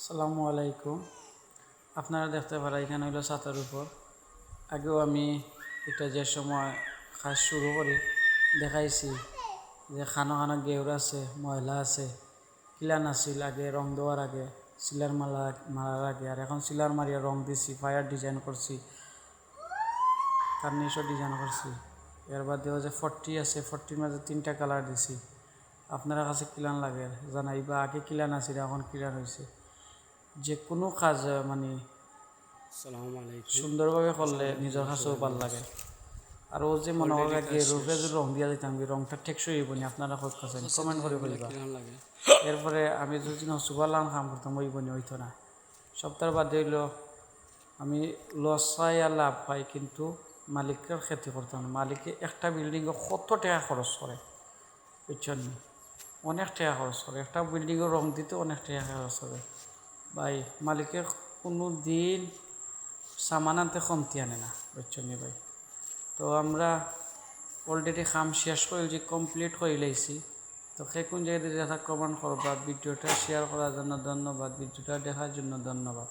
আসসালামু আলাইকুম। আপনারা দেখতে পারা এখানে হইল ছাতার উপর। আগেও আমি এটা যে সময় কাজ শুরু করি দেখাইছি যে খানো খানো গেউর আছে, ময়লা আছে, কিলান আছিল আগে রং দেওয়ার আগে, সিলার মারার আগে। আর এখন সিলার মারিয়া রং দিছি, ফায়ার ডিজাইন করছি, কার্নিশও ডিজাইন করছি। এর বাদেও যে 40 আছে, 40 মাঝে 3টা কালার দিছি। আপনারা কাছে কিলান লাগে জানাইবা। আগে কিলান আছিল, এখন কিলান হয়েছে। যে কোনো কাজ মানে আসসালামু আলাইকুম। সুন্দরভাবে করলে নিজের কাছেও ভাল লাগে। আর ও যে মনে করা গিয়ে রূপে যদি রং দিয়া দিতাম, রংটা টেকসই হইব নি আপনারা করতেছেন, কমেন্ট করে বলবা। এরপরে আমি যদি সুপারলাম কাম করতাম ওইব নি, হইতো না। সপ্তাহ বাদে হইল আমি লস পাই আর লাভ পাই, কিন্তু মালিকের ক্ষতি করতাম না। মালিকে একটা বিল্ডিংয়ে কত টাকা খরচ করে বুঝছেন নি, অনেক টাকা খরচ করে। একটা বিল্ডিংয়ে রং দিতে অনেক টাকা খরচ করে ভাই। মালিকে কোনো দিন সামান আনতে কমতি আনে না বুঝছেন নি ভাই। তো আমরা অলরেডি কাম শেষ করে যে কমপ্লিট করে লাইছি। তো সেই কোন জায়গাতে দেখা কমেন্ট করবা। ভিডিওটা শেয়ার করার জন্য ধন্যবাদ, ভিডিওটা দেখার জন্য ধন্যবাদ।